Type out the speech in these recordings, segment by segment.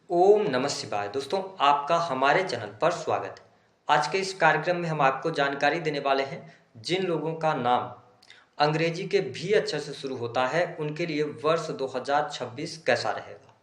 ओम नमः शिवाय। दोस्तों, आपका हमारे चैनल पर स्वागत है। आज के इस कार्यक्रम में हम आपको जानकारी देने वाले हैं जिन लोगों का नाम अंग्रेजी के भी अक्षर से शुरू होता है उनके लिए वर्ष 2026 कैसा रहेगा।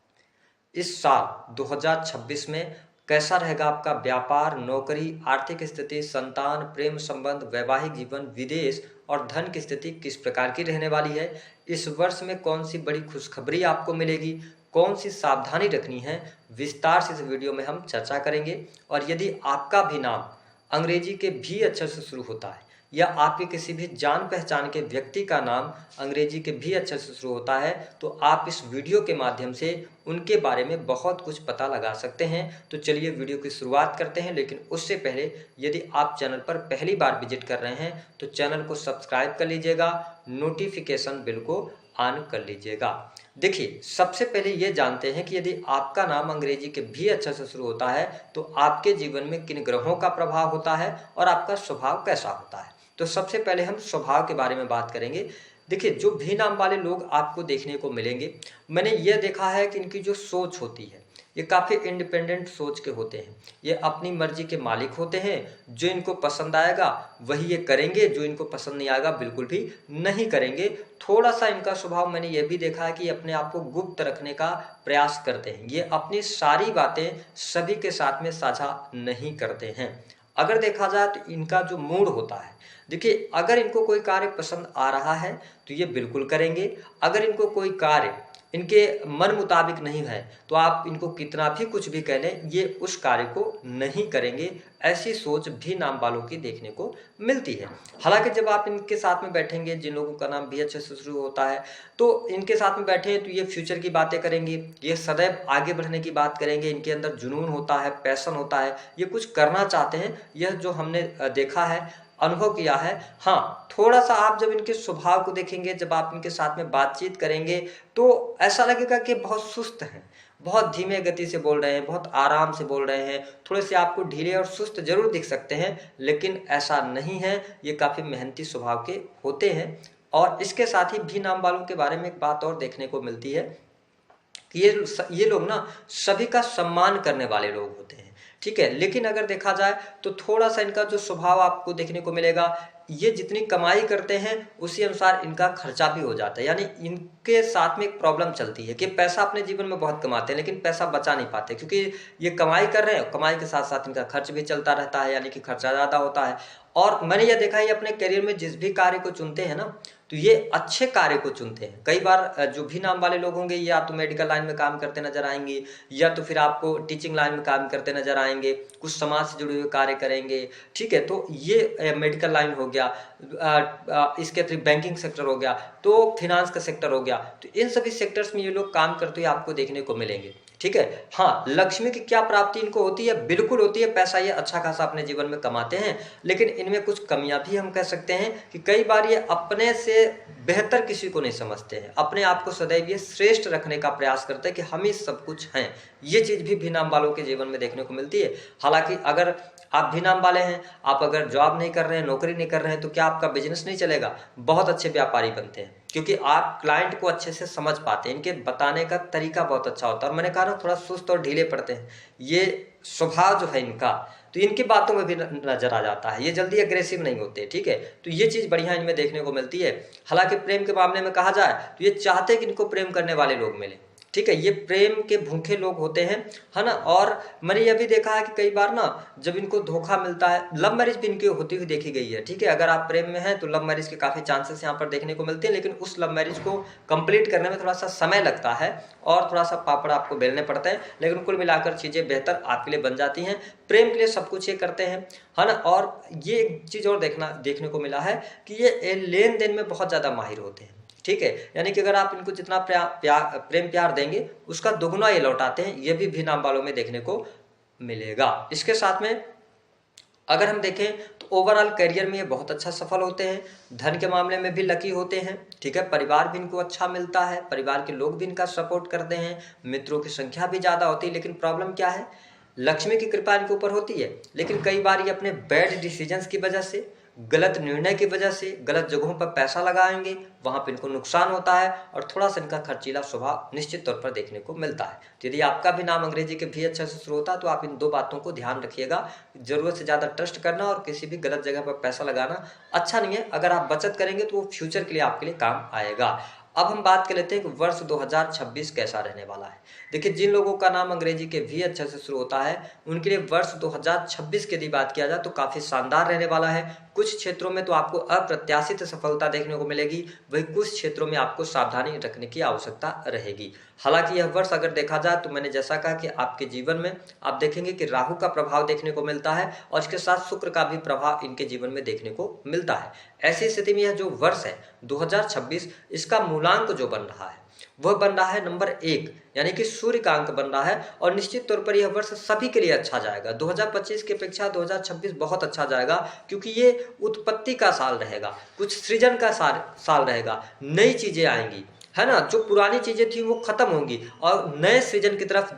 इस साल 2026 में कैसा रहेगा आपका व्यापार, नौकरी, आर्थिक स्थिति, संतान, प्रेम संबंध, वैवाहिक जीवन, विदेश और धन की स्थिति किस प्रकार की रहने वाली है। इस वर्ष में कौन सी बड़ी खुशखबरी आपको मिलेगी, कौन सी सावधानी रखनी है, विस्तार से इस वीडियो में हम चर्चा करेंगे। और यदि आपका भी नाम अंग्रेजी के भी अक्षर से शुरू होता है या आपके किसी भी जान पहचान के व्यक्ति का नाम अंग्रेजी के भी अक्षर से शुरू होता है तो आप इस वीडियो के माध्यम से उनके बारे में बहुत कुछ पता लगा सकते हैं। तो चलिए वीडियो की शुरुआत करते हैं, लेकिन उससे पहले यदि आप चैनल पर पहली बार विजिट कर रहे हैं तो चैनल को सब्सक्राइब कर लीजिएगा, नोटिफिकेशन बिल को ऑन कर लीजिएगा। देखिए, सबसे पहले ये जानते हैं कि यदि आपका नाम अंग्रेजी के भी अक्षर से शुरू होता है तो आपके जीवन में किन ग्रहों का प्रभाव होता है और आपका स्वभाव कैसा होता है। तो सबसे पहले हम स्वभाव के बारे में बात करेंगे। देखिए, जो भी नाम वाले लोग आपको देखने को मिलेंगे, मैंने यह देखा है कि इनकी जो सोच होती है ये काफ़ी इंडिपेंडेंट सोच के होते हैं। ये अपनी मर्जी के मालिक होते हैं। जो इनको पसंद आएगा वही ये करेंगे, जो इनको पसंद नहीं आएगा बिल्कुल भी नहीं करेंगे। थोड़ा सा इनका स्वभाव मैंने ये भी देखा है कि अपने आप को गुप्त रखने का प्रयास करते हैं। ये अपनी सारी बातें सभी के साथ में साझा नहीं करते हैं। अगर देखा जाए तो इनका जो मूड होता है, देखिए, अगर इनको कोई कार्य पसंद आ रहा है तो ये बिल्कुल करेंगे। अगर इनको कोई कार्य इनके मन मुताबिक नहीं है तो आप इनको कितना भी कुछ भी कह लें, ये उस कार्य को नहीं करेंगे। ऐसी सोच भी नाम वालों की देखने को मिलती है। हालांकि जब आप इनके साथ में बैठेंगे, जिन लोगों का नाम भी अच्छे से शुरू होता है, तो इनके साथ में बैठे तो ये फ्यूचर की बातें करेंगे, ये सदैव आगे बढ़ने की बात करेंगे। इनके अंदर जुनून होता है, पैशन होता है, ये कुछ करना चाहते हैं। यह जो हमने देखा है, अनुभव किया है। हाँ, थोड़ा सा आप जब इनके स्वभाव को देखेंगे, जब आप इनके साथ में बातचीत करेंगे तो ऐसा लगेगा कि बहुत सुस्त हैं, बहुत धीमे गति से बोल रहे हैं, बहुत आराम से बोल रहे हैं। थोड़े से आपको ढीले और सुस्त जरूर दिख सकते हैं, लेकिन ऐसा नहीं है। ये काफ़ी मेहनती स्वभाव के होते हैं। और इसके साथ ही भी नाम वालों के बारे में एक बात और देखने को मिलती है कि ये लोग ना सभी का सम्मान करने वाले लोग होते हैं। ठीक है, लेकिन अगर देखा जाए तो थोड़ा सा इनका जो स्वभाव आपको देखने को मिलेगा, ये जितनी कमाई करते हैं उसी अनुसार इनका खर्चा भी हो जाता है। यानी इनके साथ में एक प्रॉब्लम चलती है कि पैसा अपने जीवन में बहुत कमाते हैं लेकिन पैसा बचा नहीं पाते, क्योंकि ये कमाई कर रहे हैं, कमाई के साथ साथ इनका खर्च भी चलता रहता है, यानी कि खर्चा ज़्यादा होता है। और मैंने यह देखा है, ये अपने करियर में जिस भी कार्य को चुनते हैं ना, तो ये अच्छे कार्य को चुनते हैं। कई बार जो भी नाम वाले लोग होंगे, ये या तो मेडिकल लाइन में काम करते नजर आएंगे, या तो फिर आपको टीचिंग लाइन में काम करते नजर आएंगे, कुछ समाज से जुड़े हुए कार्य करेंगे। ठीक है, तो ये मेडिकल लाइन हो गया, इसके अतिरिक्त बैंकिंग सेक्टर हो गया, तो फिनांस का सेक्टर हो गया। तो इन सभी सेक्टर्स में ये लोग काम करते हुए आपको देखने को मिलेंगे। ठीक है, हाँ, लक्ष्मी की क्या प्राप्ति इनको होती है? बिल्कुल होती है। पैसा ये अच्छा खासा अपने जीवन में कमाते हैं, लेकिन इनमें कुछ कमियां भी हम कह सकते हैं कि कई बार ये अपने से बेहतर किसी को नहीं समझते हैं। अपने आप को सदैव ये श्रेष्ठ रखने का प्रयास करते हैं कि हम ही सब कुछ हैं। ये चीज़ भी नाम वालों के जीवन में देखने को मिलती है। हालांकि अगर आप भी नाम वाले हैं, आप अगर जॉब नहीं कर रहे हैं, नौकरी नहीं कर रहे हैं, तो क्या आपका बिजनेस नहीं चलेगा? बहुत अच्छे व्यापारी बनते हैं, क्योंकि आप क्लाइंट को अच्छे से समझ पाते हैं। इनके बताने का तरीका बहुत अच्छा होता है। और मैंने कहा ना, थोड़ा सुस्त और ढीले पड़ते हैं। ये स्वभाव जो है इनका, तो इनकी बातों में भी नजर आ जाता है। ये जल्दी एग्रेसिव नहीं होते। ठीक है, तो ये चीज़ बढ़िया इनमें देखने को मिलती है। हालांकि प्रेम के मामले में कहा जाए तो ये चाहते हैं कि इनको प्रेम करने वाले लोग मिले। ठीक है, ये प्रेम के भूखे लोग होते हैं, है ना। और मैंने यह भी देखा है कि कई बार ना जब इनको धोखा मिलता है, लव मैरिज भी इनकी होती हुई देखी गई है। ठीक है, अगर आप प्रेम में हैं तो लव मैरिज के काफ़ी चांसेस यहाँ पर देखने को मिलते हैं, लेकिन उस लव मैरिज को कंप्लीट करने में थोड़ा सा समय लगता है और थोड़ा सा पापड़ आपको बेलने पड़ते हैं, लेकिन कुल मिलाकर चीज़ें बेहतर आपके लिए बन जाती हैं। प्रेम के लिए सब कुछ ये करते हैं, है ना। और ये एक चीज़ और देखने को मिला है कि ये लेन देन में बहुत ज़्यादा माहिर होते हैं। ठीक है, यानी कि अगर आप इनको जितना प्रेम प्यार देंगे उसका दुगुना ये लौटाते हैं। ये भी नाम वालों में देखने को मिलेगा। इसके साथ में अगर हम देखें तो ओवरऑल करियर में ये बहुत अच्छा सफल होते हैं। धन के मामले में भी लकी होते हैं। ठीक है, परिवार भी इनको अच्छा मिलता है, परिवार के लोग भी इनका सपोर्ट करते हैं, मित्रों की संख्या भी ज़्यादा होती है। लेकिन प्रॉब्लम क्या है? लक्ष्मी की कृपा इनके ऊपर होती है, लेकिन कई बार ये अपने बैड डिसीजंस की वजह से, गलत निर्णय की वजह से गलत जगहों पर पैसा लगाएंगे, वहां पर इनको नुकसान होता है और थोड़ा सा इनका खर्चीला स्वभाव निश्चित तौर पर देखने को मिलता है। तो यदि आपका भी नाम अंग्रेजी के भी अक्षर से शुरू होता है तो आप इन दो बातों को ध्यान रखिएगा। जरूरत से ज्यादा ट्रस्ट करना और किसी भी गलत जगह पर पैसा लगाना अच्छा नहीं है। अगर आप बचत करेंगे तो वो फ्यूचर के लिए आपके लिए काम आएगा। अब हम बात कर लेते हैं कि वर्ष 2026 कैसा रहने वाला है। देखिए, जिन लोगों का नाम अंग्रेजी के वी अक्षर से शुरू होता है उनके लिए वर्ष 2026 की यदि बात किया जाए तो काफी शानदार रहने वाला है। कुछ क्षेत्रों में तो आपको अप्रत्याशित सफलता देखने को मिलेगी, वही कुछ क्षेत्रों में आपको सावधानी रखने की आवश्यकता रहेगी। हालांकि यह वर्ष अगर देखा जाए तो मैंने जैसा कहा कि आपके जीवन में आप देखेंगे कि राहु का प्रभाव देखने को मिलता है और इसके साथ शुक्र का भी प्रभाव इनके जीवन में देखने को मिलता है। ऐसी स्थिति में यह जो वर्ष है 2026, इसका मूलांक जो बन रहा है वह बन रहा है नंबर 1, यानी कि सूर्य का अंक बन रहा है और निश्चित तौर पर यह वर्ष सभी के लिए अच्छा जाएगा। 2025 की अपेक्षा 2026 बहुत अच्छा जाएगा क्योंकि ये उत्पत्ति का साल रहेगा, कुछ सृजन का साल रहेगा, नई चीजें आएंगी, है ना। जो पुरानी चीजें थी वो खत्म होंगी और नए सृजन की तरफ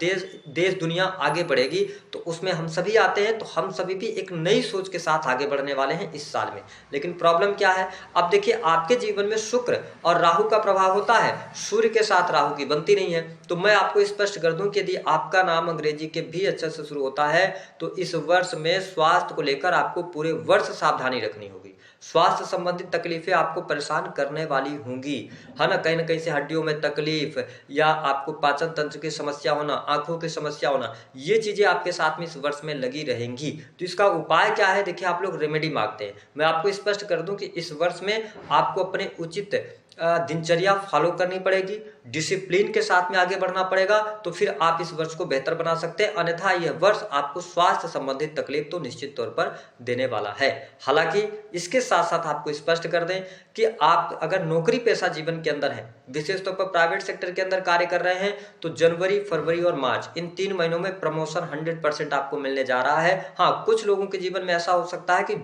देश दुनिया आगे बढ़ेगी। तो उसमें हम सभी आते हैं, तो हम सभी भी एक नई सोच के साथ आगे बढ़ने वाले हैं इस साल में। लेकिन प्रॉब्लम क्या है, अब देखिए आपके जीवन में शुक्र और राहु का प्रभाव होता है, सूर्य के साथ राहु की बनती नहीं है। तो मैं आपको स्पष्ट कर दूं कि यदि आपका नाम अंग्रेजी के भी अक्षर से शुरू होता है तो इस वर्ष में स्वास्थ्य को लेकर आपको पूरे वर्ष सावधानी रखनी होगी। स्वास्थ्य संबंधित तकलीफें आपको परेशान करने वाली होंगी, है ना। कहीं ना कहीं से हड्डियों में तकलीफ या आपको पाचन तंत्र की समस्या होना, आंखों की समस्या होना, ये चीजें आपके साथ में इस वर्ष में लगी रहेंगी। तो इसका उपाय क्या है, देखिए आप लोग रेमेडी मांगते हैं। मैं आपको स्पष्ट कर दूं कि इस वर्ष में आपको अपने उचित दिनचर्या फॉलो करनी पड़ेगी, डिसिप्लिन के साथ में आगे बढ़ना पड़ेगा, तो फिर आप इस वर्ष को बेहतर बना सकते हैं। अन्यथा यह वर्ष आपको स्वास्थ्य संबंधित तकलीफ तो निश्चित तौर पर देने वाला है। हालांकि इसके साथ साथ आपको स्पष्ट कर दें कि आप अगर नौकरी पेशा जीवन के अंदर हैं, विशेष तौर पर प्राइवेट सेक्टर के अंदर कार्य कर रहे हैं, तो जनवरी, फरवरी और मार्च इन 3 महीनों में प्रमोशन 100% आपको मिलने जा रहा है। हाँ, कुछ लोगों के जीवन में ऐसा हो सकता है कि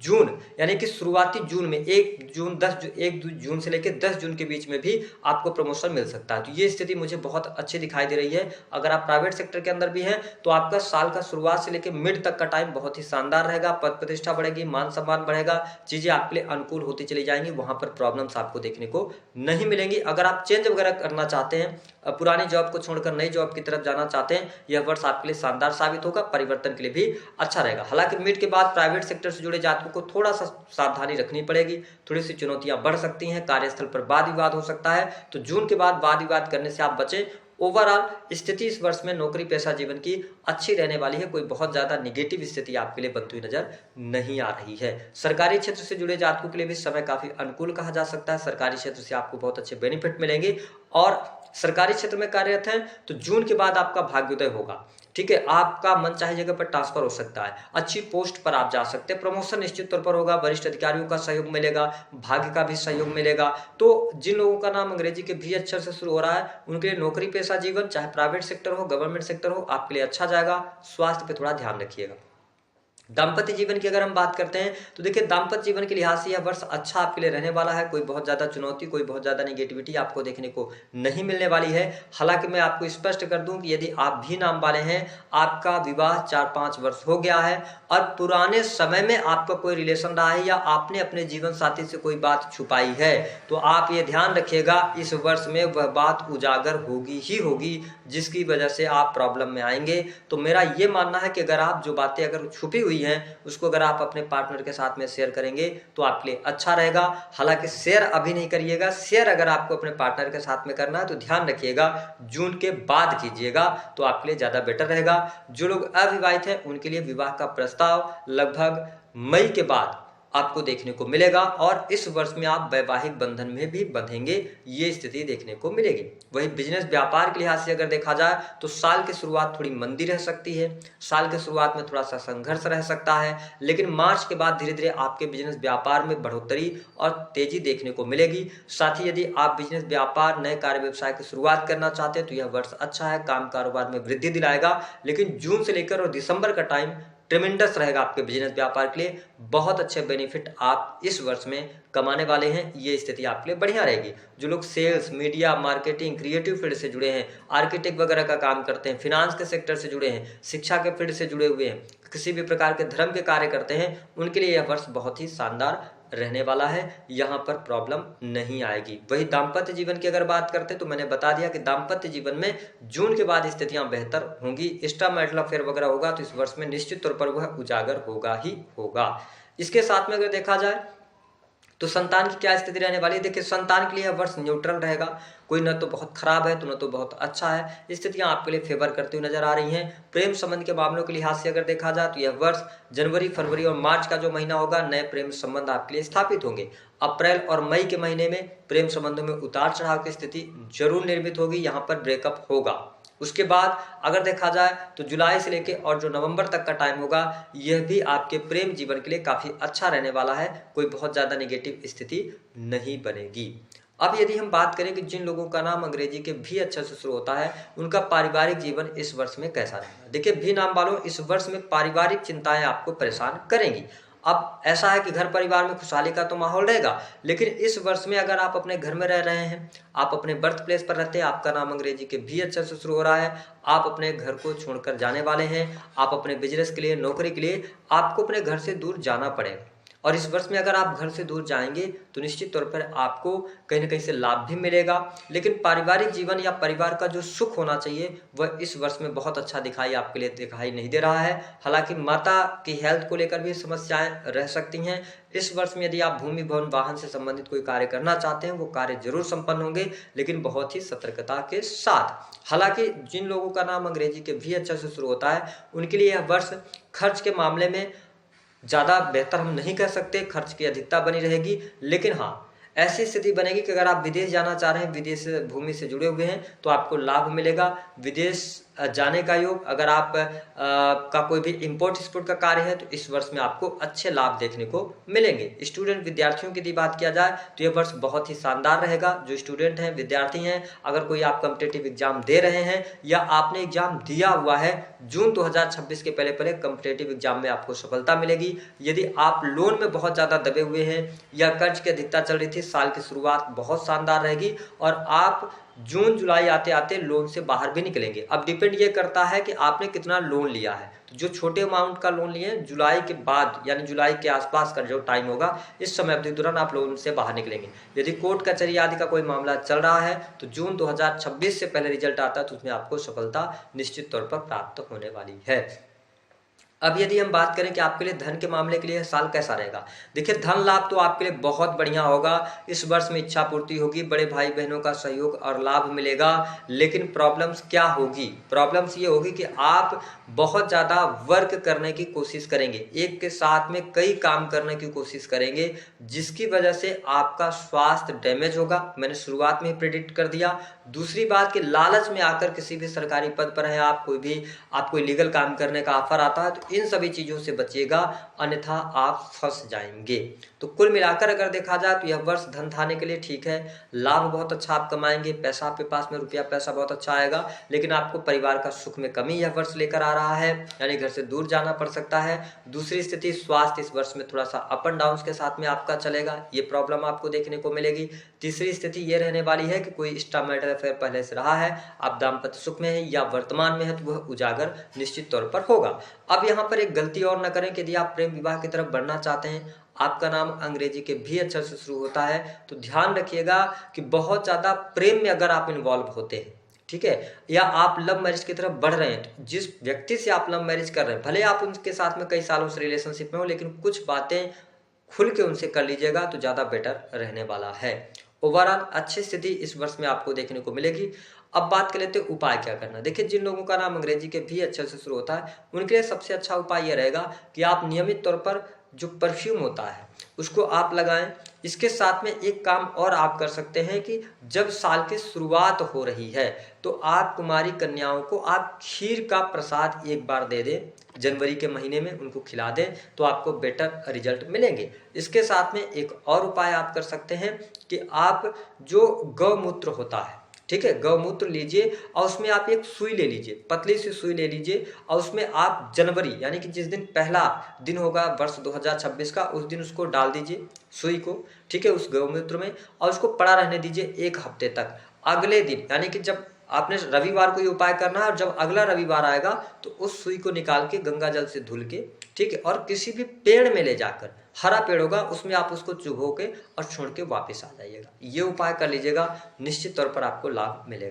जून यानी कि शुरुआती जून में 1 जून से लेकर 10 जून के बीच में भी आपको प्रमोशन मिल सकता है। तो ये स्थिति मुझे बहुत अच्छी दिखाई दे रही है। अगर आप प्राइवेट सेक्टर के अंदर भी हैं तो आपका साल का शुरुआत से लेकर मिड तक का टाइम बहुत ही शानदार रहेगा। पद प्रतिष्ठा बढ़ेगी, मान सम्मान बढ़ेगा, चीजें आपके लिए अनुकूल होती चली जाएंगी, वहां पर प्रॉब्लम्स आपको देखने को नहीं मिलेंगी। अगर आप चेंज वगैरह करना चाहते हैं, पुरानी जॉब को छोड़कर नई जॉब की तरफ जाना चाहते हैं, यह वर्ष आपके लिए शानदार साबित होगा, परिवर्तन के लिए भी अच्छा रहेगा। हालांकि मिड के बाद प्राइवेट सेक्टर से जुड़े जातकों को थोड़ा सा सावधानी रखनी पड़ेगी, थोड़ी सी चुनौतियां बढ़ सकती हैं, कार्यस्थल पर वाद विवाद हो सकता है, तो जून के बाद वाद विवाद करने से आप बचें। ओवरऑल स्थिति इस वर्ष में नौकरी पेशा जीवन की अच्छी रहने वाली है, कोई बहुत ज्यादा निगेटिव स्थिति आपके लिए बनती हुई नजर नहीं आ रही है। सरकारी क्षेत्र से जुड़े जातकों के लिए भी समय काफी अनुकूल कहा जा सकता है। सरकारी क्षेत्र से आपको बहुत अच्छे बेनिफिट मिलेंगे और सरकारी क्षेत्र में कार्यरत हैं तो जून के बाद आपका भाग्योदय होगा। ठीक है, आपका मन चाहे जगह पर ट्रांसफर हो सकता है, अच्छी पोस्ट पर आप जा सकते हैं, प्रमोशन निश्चित तौर पर होगा, वरिष्ठ अधिकारियों का सहयोग मिलेगा, भाग्य का भी सहयोग मिलेगा। तो जिन लोगों का नाम अंग्रेजी के भी अक्षर से शुरू हो रहा है उनके लिए नौकरी पेशा जीवन, चाहे प्राइवेट सेक्टर हो, गवर्नमेंट सेक्टर हो, आपके लिए अच्छा जाएगा। स्वास्थ्य पे थोड़ा ध्यान रखिएगा। दाम्पत्य जीवन की अगर हम बात करते हैं तो देखिए दाम्पत्य जीवन के लिहाज से यह वर्ष अच्छा आपके लिए रहने वाला है। कोई बहुत ज्यादा चुनौती, कोई बहुत ज्यादा निगेटिविटी आपको देखने को नहीं मिलने वाली है। हालांकि मैं आपको स्पष्ट कर दूं कि यदि आप भी नाम वाले हैं, आपका विवाह 4-5 वर्ष हो गया है और पुराने समय में आपका कोई रिलेशन रहा है या आपने अपने जीवन साथी से कोई बात छुपाई है, तो आप ये ध्यान रखिएगा इस वर्ष में वह बात उजागर होगी ही होगी, जिसकी वजह से आप प्रॉब्लम में आएंगे। तो मेरा ये मानना है कि अगर आप जो बातें अगर छुपी हुई हैं उसको अगर आप अपने पार्टनर के साथ में शेयर करेंगे तो आपके लिए अच्छा रहेगा। हालांकि शेयर अभी नहीं करिएगा, शेयर अगर आपको अपने पार्टनर के साथ में करना है तो ध्यान रखिएगा जून के बाद कीजिएगा, तो आपके लिए ज्यादा बेटर रहेगा। जो लोग अविवाहित हैं उनके लिए विवाह का प्रस्ताव लगभग मई के बाद आपको देखने को मिलेगा और इस वर्ष में आप वैवाहिक बंधन में भी बंधेंगे, ये स्थिति देखने को मिलेगी। वही बिजनेस व्यापार के लिहाज से अगर देखा जाए तो साल की शुरुआत थोड़ी मंदी रह सकती है, साल की शुरुआत में थोड़ा सा संघर्ष रह सकता है, लेकिन मार्च के बाद धीरे धीरे आपके बिजनेस व्यापार में बढ़ोतरी और तेजी देखने को मिलेगी। साथ ही यदि आप बिजनेस व्यापार, नए कार्य व्यवसाय की शुरुआत करना चाहते हैं तो यह वर्ष अच्छा है, काम कारोबार में वृद्धि दिलाएगा। लेकिन जून से लेकर और दिसंबर का टाइम ट्रिमेंडस रहेगा आपके बिजनेस व्यापार के लिए। बहुत अच्छे बेनिफिट आप इस वर्ष में कमाने वाले हैं। ये स्थिति आपके लिए बढ़िया रहेगी। जो लोग sales, media, marketing, creative field से जुड़े हैं, आर्किटेक्ट वगैरह का काम करते हैं, फिनांस के सेक्टर से जुड़े हैं, शिक्षा के फील्ड से जुड़े हुए हैं, किसी भी प्रकार के धर्म के कार्य करते हैं, उनके लिए यह वर्ष बहुत ही शानदार रहने वाला है। यहाँ पर प्रॉब्लम नहीं आएगी। वही दाम्पत्य जीवन की अगर बात करते हैं तो मैंने बता दिया कि दाम्पत्य जीवन में जून के बाद स्थितियां बेहतर होंगी। एक्स्ट्रा मैरिटल अफेयर वगैरह होगा तो इस वर्ष में निश्चित तौर पर वह उजागर होगा ही होगा। इसके साथ में अगर देखा जाए तो संतान की क्या स्थिति रहने वाली है। देखिए, संतान के लिए यह वर्ष न्यूट्रल रहेगा। कोई न तो बहुत खराब है तो न तो बहुत अच्छा है। स्थितियां आपके लिए फेवर करती हुई नजर आ रही हैं। प्रेम संबंध के मामलों के लिहाज से अगर देखा जाए तो यह वर्ष जनवरी, फरवरी और मार्च का जो महीना होगा, नए प्रेम संबंध आपके लिए स्थापित होंगे। अप्रैल और मई के महीने में प्रेम संबंधों में उतार चढ़ाव की स्थिति जरूर निर्मित होगी। यहाँ पर ब्रेकअप होगा। उसके बाद अगर देखा जाए तो जुलाई से लेके और जो नवंबर तक का टाइम होगा, यह भी आपके प्रेम जीवन के लिए काफी अच्छा रहने वाला है। कोई बहुत ज्यादा नेगेटिव स्थिति नहीं बनेगी। अब यदि हम बात करें कि जिन लोगों का नाम अंग्रेजी के भी अक्षर से शुरू होता है, उनका पारिवारिक जीवन इस वर्ष में कैसा रहेगा। देखिए, भी नाम वालों, इस वर्ष में पारिवारिक चिंताएं आपको परेशान करेंगी। अब ऐसा है कि घर परिवार में खुशहाली का तो माहौल रहेगा, लेकिन इस वर्ष में अगर आप अपने घर में रह रहे हैं, आप अपने बर्थ प्लेस पर रहते हैं, आपका नाम अंग्रेजी के भी अक्षर से शुरू हो रहा है, आप अपने घर को छोड़कर जाने वाले हैं, आप अपने बिजनेस के लिए, नौकरी के लिए आपको अपने घर से दूर जाना पड़ेगा। और इस वर्ष में अगर आप घर से दूर जाएंगे तो निश्चित तौर पर आपको कहीं ना कहीं से लाभ भी मिलेगा, लेकिन पारिवारिक जीवन या परिवार का जो सुख होना चाहिए वह इस वर्ष में बहुत अच्छा आपके लिए दिखाई नहीं दे रहा है। हालांकि माता की हेल्थ को लेकर भी समस्याएं रह सकती हैं। इस वर्ष में यदि आप भूमि, भवन, वाहन से संबंधित कोई कार्य करना चाहते हैं, वो कार्य जरूर संपन्न होंगे, लेकिन बहुत ही सतर्कता के साथ। हालांकि जिन लोगों का नाम अंग्रेजी के भी अक्षर से शुरू होता है, उनके लिए यह वर्ष खर्च के मामले में ज़्यादा बेहतर हम नहीं कह सकते, खर्च की अधिकता बनी रहेगी। लेकिन हाँ, ऐसी स्थिति बनेगी कि अगर आप विदेश जाना चाह रहे हैं, विदेश भूमि से जुड़े हुए हैं, तो आपको लाभ मिलेगा। विदेश जाने का योग, अगर आप का कोई भी इंपोर्ट एक्सपोर्ट का कार्य है तो इस वर्ष में आपको अच्छे लाभ देखने को मिलेंगे। स्टूडेंट, विद्यार्थियों की यदि बात किया जाए तो यह वर्ष बहुत ही शानदार रहेगा। जो स्टूडेंट हैं, विद्यार्थी हैं, अगर कोई आप कॉम्पिटिटिव एग्जाम दे रहे हैं या आपने एग्जाम दिया हुआ है, जून 2026 के पहले पहले कॉम्पिटिटिव एग्जाम में आपको सफलता मिलेगी। यदि आप लोन में बहुत ज़्यादा दबे हुए हैं या कर्ज की अधिकता चल रही थी, साल की शुरुआत बहुत शानदार रहेगी और आप जून जुलाई आते आते लोन से बाहर भी निकलेंगे। अब डिपेंड ये करता है कि आपने कितना लोन लिया है। तो जो छोटे अमाउंट का लोन लिए, जुलाई के बाद यानी जुलाई के आसपास का जो टाइम होगा, इस समय अवधि के दौरान आप लोन से बाहर निकलेंगे। यदि कोर्ट कचहरी आदि का कोई मामला चल रहा है तो जून 2026 से पहले रिजल्ट आता है तो उसमें आपको सफलता निश्चित तौर पर प्राप्त होने वाली है। अब यदि हम बात करें कि आपके लिए धन के मामले के लिए साल कैसा रहेगा। देखिए, धन लाभ तो आपके लिए बहुत बढ़िया होगा। इस वर्ष में इच्छा पूर्ति होगी, बड़े भाई बहनों का सहयोग और लाभ मिलेगा। लेकिन प्रॉब्लम्स क्या होगी? प्रॉब्लम्स ये होगी कि आप बहुत ज़्यादा वर्क करने की कोशिश करेंगे, एक के साथ में कई काम करने की कोशिश करेंगे, जिसकी वजह से आपका स्वास्थ्य डैमेज होगा। मैंने शुरुआत में ही प्रेडिक्ट कर दिया। दूसरी बात कि लालच में आकर किसी भी सरकारी पद पर है आप, कोई लीगल काम करने का ऑफर आता है तो इन सभी चीजों से बचिएगा, अन्यथा आप फंस जाएंगे। तो कुल मिलाकर अगर देखा जाए तो यह वर्ष धन धाने के लिए ठीक है। लाभ बहुत अच्छा आप कमाएंगे, पैसा आपके पास में, रुपया पैसा बहुत अच्छा आएगा, लेकिन आपको परिवार का सुख में कमी यह वर्ष लेकर आ रहा है, यानी घर से दूर जाना पड़ सकता है। दूसरी स्थिति, स्वास्थ्य इस वर्ष में थोड़ा सा अप एंड डाउन के साथ में आपका चलेगा, ये प्रॉब्लम आपको देखने को मिलेगी। तीसरी स्थिति ये रहने वाली है कि कोई एक्स्ट्रा मैरिटल अफेयर पहले से रहा है, आप दाम्पत्य सुख में है या वर्तमान में है तो वह उजागर निश्चित तौर पर होगा। अब यहाँ पर एक गलती और न करें कि यदि आप प्रेम विवाह की तरफ बढ़ना चाहते हैं, आपका नाम अंग्रेजी के भी अक्षर से शुरू होता है, तो ध्यान रखिएगा कि बहुत ज्यादा प्रेम में अगर आप इन्वॉल्व होते हैं, ठीक है, या आप लव मैरिज की तरफ बढ़ रहे हैं, तो जिस व्यक्ति से आप लव मैरिज कर रहे हैं, भले आप उनके साथ में कई सालों से रिलेशनशिप में हो, लेकिन कुछ बातें खुल के उनसे कर लीजिएगा तो ज्यादा बेटर रहने वाला है। ओवरऑल अच्छी स्थिति इस वर्ष में आपको देखने को मिलेगी। अब बात कर लेते हैं उपाय क्या करना। देखिए, जिन लोगों का नाम अंग्रेजी के भी अक्षर से शुरू होता है, उनके लिए सबसे अच्छा उपाय यह रहेगा कि आप नियमित तौर पर जो परफ्यूम होता है उसको आप लगाएं। इसके साथ में एक काम और आप कर सकते हैं कि जब साल की शुरुआत हो रही है तो आप कुमारी कन्याओं को आप खीर का प्रसाद एक बार दे दें, जनवरी के महीने में उनको खिला दें, तो आपको बेटर रिजल्ट मिलेंगे। इसके साथ में एक और उपाय आप कर सकते हैं कि आप जो गौमूत्र होता है, ठीक है, गौमूत्र लीजिए और उसमें आप एक सुई ले लीजिए, पतली सी सुई ले लीजिए और उसमें आप जनवरी यानी कि जिस दिन पहला दिन होगा वर्ष 2026 का, उस दिन उसको डाल दीजिए सुई को, ठीक है, उस गौमूत्र में, और उसको पड़ा रहने दीजिए 1 हफ्ते तक। अगले दिन यानी कि जब आपने रविवार को ये उपाय करना है और जब अगला रविवार आएगा तो उस सुई को निकाल के गंगा जल से धुल के, ठीक है, और किसी भी पेड़ में ले जाकर, हरा पेड़ होगा उसमें आप उसको चुभो के और छोड़ के वापस आ जाइएगा। ये उपाय कर लीजिएगा, निश्चित तौर पर आपको लाभ मिलेगा।